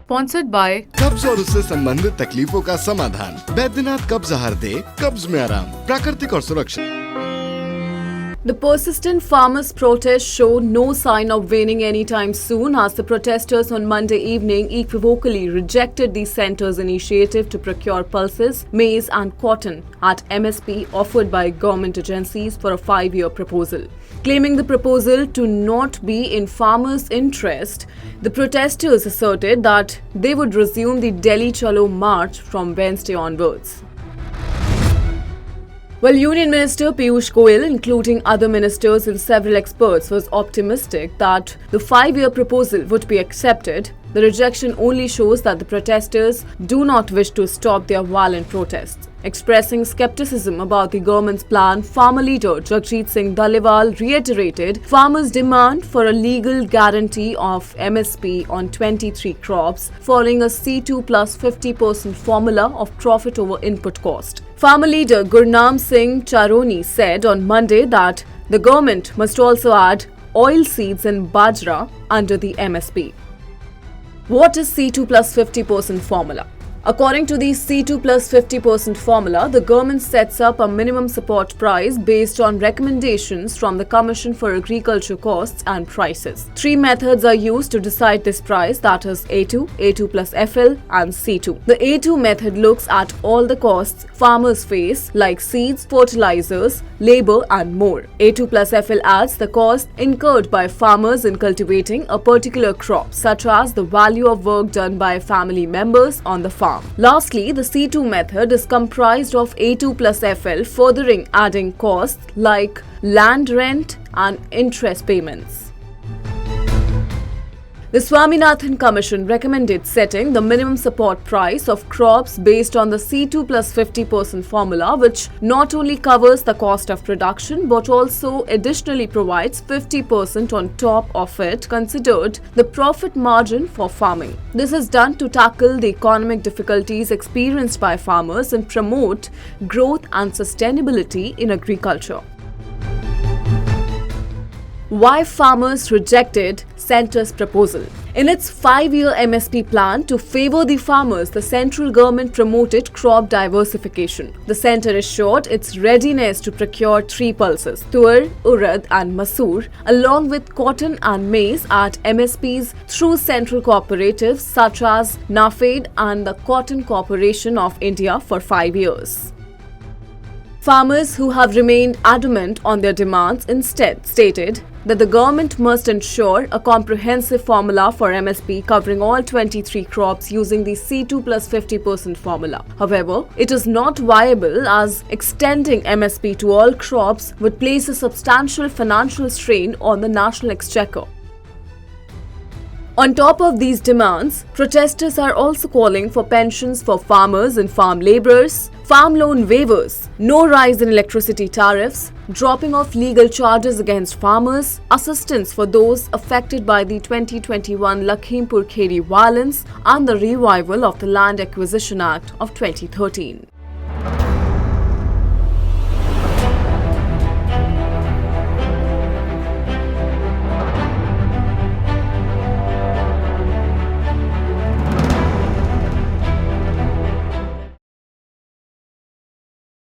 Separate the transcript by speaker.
Speaker 1: Sponsored by
Speaker 2: कब्ज और उससे संबंधित तकलीफों का समाधान। बैद्यनाथ कब्ज आहार दे, कब्ज में आराम, प्राकृतिक और सुरक्षित।
Speaker 1: The persistent farmers' protests show no sign of waning anytime soon as the protesters on Monday evening equivocally rejected the centre's initiative to procure pulses, maize and cotton at MSP offered by government agencies for a 5-year proposal. Claiming the proposal to not be in farmers' interest, the protesters asserted that they would resume the Delhi Chalo march from Wednesday onwards. While Union Minister Piyush Goyal, including other ministers and several experts, was optimistic that the 5-year proposal would be accepted, the rejection only shows that the protesters do not wish to stop their violent protests. Expressing skepticism about the government's plan, farmer leader Jagjit Singh Dhaliwal reiterated farmers' demand for a legal guarantee of MSP on 23 crops, following a C2+50% formula of profit over input cost. Farmer leader Gurnam Singh Charoni said on Monday that the government must also add oil seeds and bajra under the MSP. What is C2+50% formula? According to the C2+50% formula, the government sets up a minimum support price based on recommendations from the Commission for Agriculture Costs and Prices. 3 methods are used to decide this price, that is A2, A2+FL and C2. The A2 method looks at all the costs farmers face like seeds, fertilizers, labor and more. A2+FL adds the cost incurred by farmers in cultivating a particular crop, such as the value of work done by family members on the farm. Lastly, the C2 method is comprised of A2+FL, furthering adding costs like land rent and interest payments. The Swaminathan Commission recommended setting the minimum support price of crops based on the C2+50% formula, which not only covers the cost of production but also additionally provides 50% on top of it, considered the profit margin for farming. This is done to tackle the economic difficulties experienced by farmers and promote growth and sustainability in agriculture. Why farmers rejected Centre's proposal? In its 5-year MSP plan to favour the farmers, the central government promoted crop diversification. The centre assured its readiness to procure 3 pulses, tur, urad and masoor, along with cotton and maize at MSPs through central cooperatives such as NAFED and the Cotton Corporation of India for 5 years. Farmers who have remained adamant on their demands instead stated that the government must ensure a comprehensive formula for MSP covering all 23 crops using the C2+50% formula. However, it is not viable as extending MSP to all crops would place a substantial financial strain on the national exchequer. On top of these demands, protesters are also calling for pensions for farmers and farm labourers, farm loan waivers, no rise in electricity tariffs, dropping of legal charges against farmers, assistance for those affected by the 2021 Lakhimpur Kheri violence, and the revival of the Land Acquisition Act of 2013.